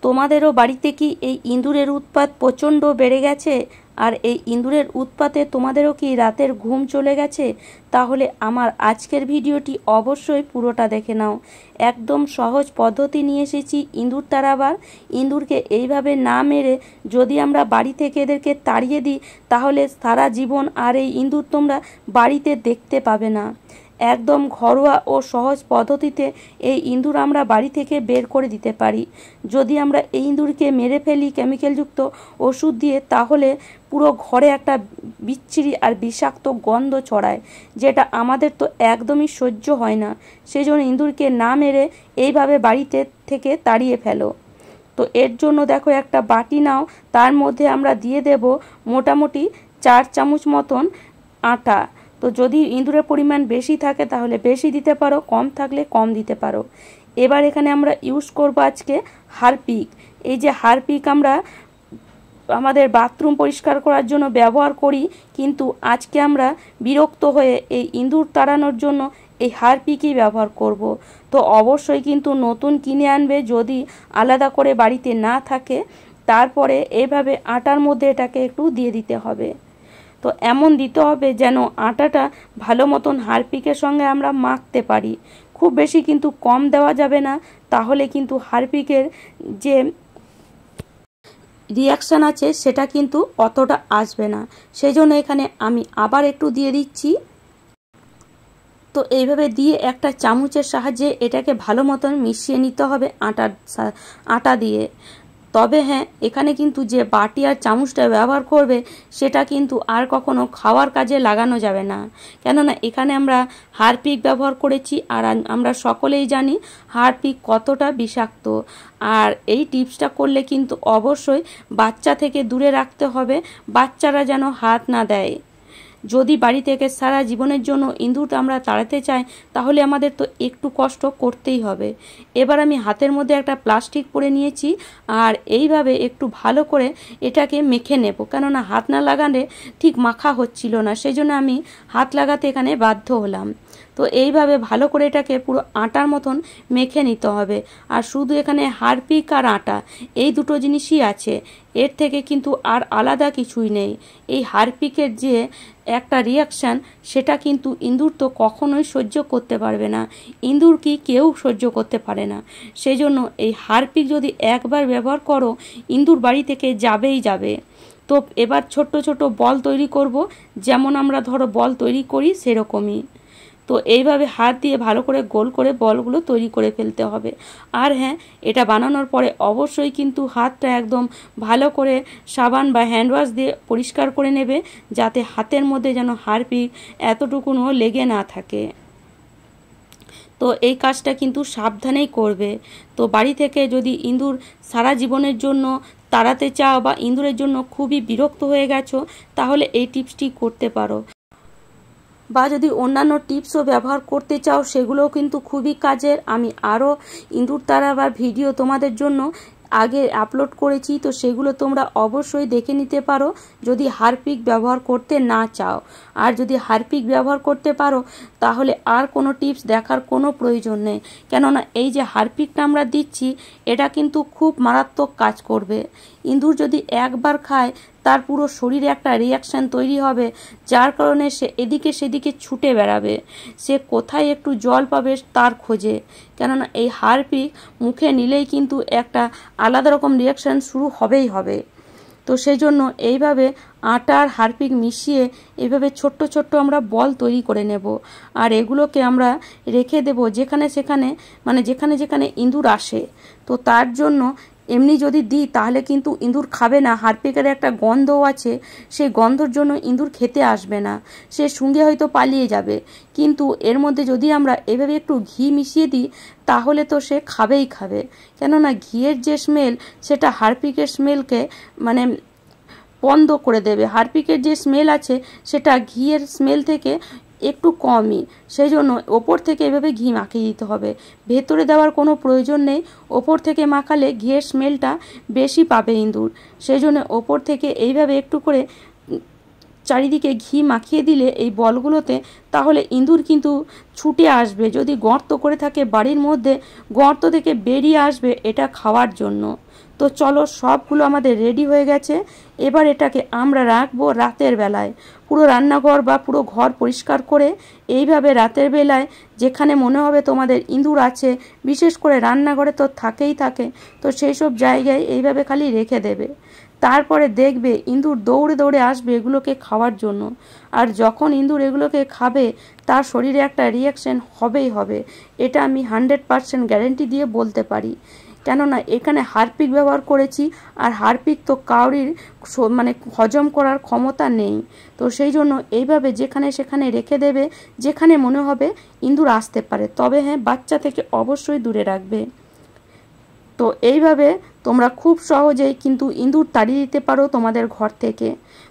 তোমাদেরও বাড়িতে কি এই ইঁদুরের উৎপাত প্রচণ্ড বেড়ে গেছে? আর এই ইঁদুরের উৎপাতে তোমাদেরও কি রাতের ঘুম চলে গেছে? তাহলে আমার আজকের ভিডিওটি অবশ্যই পুরোটা দেখে নাও। একদম সহজ পদ্ধতি নিয়ে এসেছি ইঁদুর তাড়াবার। ইঁদুরকে এইভাবে না মেরে যদি আমরা বাড়ি থেকে এদেরকে তাড়িয়ে দিই, তাহলে সারা জীবন আর এই ইঁদুর তোমরা বাড়িতে দেখতে পাবে না। একদম ঘরোয়া ও সহজ পদ্ধতিতে এই ইঁদুর আমরা বাড়ি থেকে বের করে দিতে পারি। যদি আমরা এই ইঁদুরকে মেরে ফেলি কেমিক্যালযুক্ত ওষুধ দিয়ে, তাহলে পুরো ঘরে একটা বিচ্ছিরি আর বিষাক্ত গন্ধ ছড়ায়, যেটা আমাদের তো একদমই সহ্য হয় না। সেই জন্য ইঁদুরকে না মেরে এইভাবে বাড়িতে থেকে তাড়িয়ে ফেলো। তো এর জন্য দেখো একটা বাটি নাও, তার মধ্যে আমরা দিয়ে দেব মোটামুটি 4 চামচ মতন আটা। তো যদি ইঁদুরের পরিমাণ বেশি থাকে তাহলে বেশি দিতে পারো, কম থাকলে কম দিতে পারো। এবার এখানে আমরা ইউজ করব আজকে হারপিক। এই যে হারপিক আমরা আমাদের বাথরুম পরিষ্কার করার জন্য ব্যবহার করি, কিন্তু আজকে আমরা বিরক্ত হয়ে এই ইঁদুর তাড়ানোর জন্য এই হারপিকই ব্যবহার করব। তো অবশ্যই কিন্তু নতুন কিনে আনবে যদি আলাদা করে বাড়িতে না থাকে। তারপরে এইভাবে আটার মধ্যে এটাকে একটু দিয়ে দিতে হবে। তো এমন দিতে হবে যেন আটাটা ভালো মতন হারপিকের সঙ্গে আমরা মাখতে পারি। খুব বেশি কিন্তু কম দেওয়া যাবে না, তাহলে কিন্তু হারপিকের যে রিয়াকশান আছে সেটা কিন্তু অতটা আসবে না। সেই জন্য এখানে আমি আবার একটু দিয়ে দিচ্ছি। তো এইভাবে দিয়ে একটা চামচের সাহায্যে এটাকে ভালো মতন মিশিয়ে নিতে হবে আটা দিয়ে। তবে হ্যাঁ, এখানে কিন্তু যে বাটি আর চামচটা ব্যবহার করবে সেটা কিন্তু আর কখনো খাওয়ার কাজে লাগানো যাবে না, কেননা এখানে আমরা হারপিক ব্যবহার করেছি। আর আমরা সকলেই জানি হারপিক কতটা বিষাক্ত। আর এই টিপসটা করলে কিন্তু অবশ্যই বাচ্চা থেকে দূরে রাখতে হবে, বাচ্চারা যেন হাত না দেয়। যদি বাড়ি থেকে সারা জীবনের জন্য ইঁদুর আমরা তাড়াতে চাই, তাহলে আমাদের তো একটু কষ্ট করতেই হবে। এবার আমি হাতের মধ্যে একটা প্লাস্টিক পরে নিয়েছি, আর এইভাবে একটু ভালো করে এটাকে মেখে নেব, কেননা হাত না লাগালে ঠিক মাখা হচ্ছিল না, সেই জন্য আমি হাত লাগাতে এখানে বাধ্য হলাম। তো এইভাবে ভালো করে এটাকে পুরো আটার মতন মেখে নিতে হবে। আর শুধু এখানে হারপিক আর আটা এই দুটো জিনিসই আছে, এর থেকে কিন্তু আর আলাদা কিছুই নেই। এই হারপিকের যে একটা রিয়াকশান, সেটা কিন্তু ইঁদুর তো কখনোই সহ্য করতে পারবে না। ইঁদুর কি কেউ সহ্য করতে পারে না। সেই জন্য এই হারপিক যদি একবার ব্যবহার করো, ইঁদুর বাড়ি থেকে যাবেই যাবে। তো এবার ছোট্ট ছোট বল তৈরি করব, যেমন আমরা ধরো বল তৈরি করি সেরকমই। তো এইভাবে হাত দিয়ে ভালো করে গোল করে বলগুলো তৈরি করে ফেলতে হবে। আর হ্যাঁ, এটা বানানোর পরে অবশ্যই কিন্তু হাতটা একদম ভালো করে সাবান বা হ্যান্ড ওয়াশ দিয়ে পরিষ্কার করে নেবে, যাতে হাতের মধ্যে যেন হারপিক এতটুকুনও লেগে না থাকে। তো এই কাজটা কিন্তু সাবধানেই করবে। তো বাড়ি থেকে যদি ইঁদুর সারা জীবনের জন্য তাড়াতে চাও বা ইঁদুরের জন্য খুবই বিরক্ত হয়ে গেছো, তাহলে এই টিপসটি করতে পারো। বা যদি অন্যান্য টিপসও ব্যবহার করতে চাও, সেগুলোও কিন্তু খুবই কাজের। আমি আরও ইঁদুর তাড়াবার ভিডিও তোমাদের জন্য আগে আপলোড করেছি, তো সেগুলো তোমরা অবশ্যই দেখে নিতে পারো যদি হারপিক ব্যবহার করতে না চাও। আর যদি হারপিক ব্যবহার করতে পারো, তাহলে আর কোনো টিপস দেখার কোনো প্রয়োজন নেই, কেননা এই যে হারপিকটা আমরা দিচ্ছি এটা কিন্তু খুব মারাত্মক কাজ করবে। ইঁদুর যদি একবার খায়, তার পুরো শরীরে একটা রিয়াকশান তৈরি হবে, যার কারণে সে এদিকে সেদিকে ছুটে বেড়াবে, সে কোথায় একটু জল পাবে তার খোঁজে। কেননা এই হারপিক মুখে নিলেই কিন্তু একটা আলাদা রকম রিয়াকশান শুরু হবেই হবে। তো সেই জন্য এইভাবে আটা আর হারপিক মিশিয়ে এইভাবে ছোট্ট ছোট্ট আমরা বল তৈরি করে নেব। আর এগুলোকে আমরা রেখে দেব যেখানে সেখানে, মানে যেখানে যেখানে ইঁদুর আসে। তো তার জন্য এমনি যদি দিই তাহলে কিন্তু ইঁদুর খাবে না। হারপিকের একটা গন্ধও আছে, সেই গন্ধর জন্য ইঁদুর খেতে আসবে না, সে সঙ্গে হয়তো পালিয়ে যাবে। কিন্তু এর মধ্যে যদি আমরা এভাবে একটু ঘি মিশিয়ে দিই, তাহলে তো সে খাবেই খাবে, কেননা ঘিয়ের যে স্মেল সেটা হারপিকের স্মেলকে মানে বন্ধ করে দেবে। হারপিকের যে স্মেল আছে সেটা ঘিয়ের স্মেল থেকে একটু কমই, সেই জন্য ওপর থেকে এভাবে ঘি মাখিয়ে দিতে হবে। ভেতরে দেওয়ার কোনো প্রয়োজন নেই, ওপর থেকে মাখালে ঘিয়ের স্মেলটা বেশি পাবে ইঁদুর। সেই জন্য ওপর থেকে এইভাবে একটু করে চারিদিকে ঘি মাখিয়ে দিলে এই বলগুলোতে, তাহলে ইঁদুর কিন্তু ছুটে আসবে। যদি গর্ত করে থাকে বাড়ির মধ্যে, গর্ত থেকে বেরিয়ে আসবে এটা খাওয়ার জন্য। তো চলো, সবগুলো আমাদের রেডি হয়ে গেছে। এবার এটাকে আমরা রাখবো রাতের বেলায়। পুরো রান্নাঘর বা পুরো ঘর পরিষ্কার করে এইভাবে রাতের বেলায় যেখানে মনে হবে তোমাদের ইঁদুর আছে, বিশেষ করে রান্নাঘরে তো থাকেই থাকে, তো সেই সব জায়গায় এইভাবে খালি রেখে দেবে। তারপরে দেখবে ইঁদুর দৌড়ে দৌড়ে আসবে এগুলোকে খাওয়ার জন্য। আর যখন ইঁদুর এগুলোকে খাবে তার শরীরে একটা রিয়াকশন হবেই হবে, এটা আমি 100% গ্যারেন্টি দিয়ে বলতে পারি। কেননা এখানে হারপিক ব্যবহার করেছি, আর হারপিক তো কাউরির মানে হজম করার ক্ষমতা নেই। তো সেই জন্য এইভাবে যেখানে সেখানে রেখে দেবে, যেখানে মনে হবে ইঁদুর আসতে পারে। তবে হ্যাঁ, বাচ্চা থেকে অবশ্যই দূরে রাখবে। তো এইভাবে তোমরা খুব সহজেই কিন্তু ইঁদুর তাড়িয়ে দিতে পারো তোমাদের ঘর থেকে।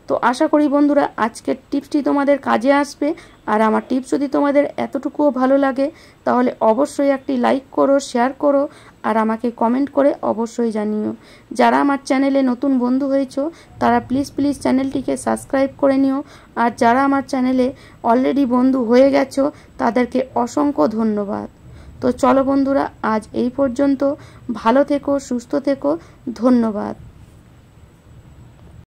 তো আশা করি বন্ধুরা আজকের টিপসটি তোমাদের কাজে আসবে। আর আমার টিপস যদি তোমাদের এতটুকুও ভালো লাগে তাহলে অবশ্যই একটি লাইক করো, শেয়ার করো, আর আমাকে কমেন্ট করে অবশ্যই জানিও। যারা আমার চ্যানেলে নতুন বন্ধু হয়েছো তারা প্লিজ চ্যানেলটিকে সাবস্ক্রাইব করে নিও। আর যারা আমার চ্যানেলে অলরেডি বন্ধু হয়ে গেছো তাদেরকে অসংখ্য ধন্যবাদ। তো চলো বন্ধুরা, আজ এই পর্যন্ত। ভালো থেকো, সুস্থ থেকো, ধন্যবাদ।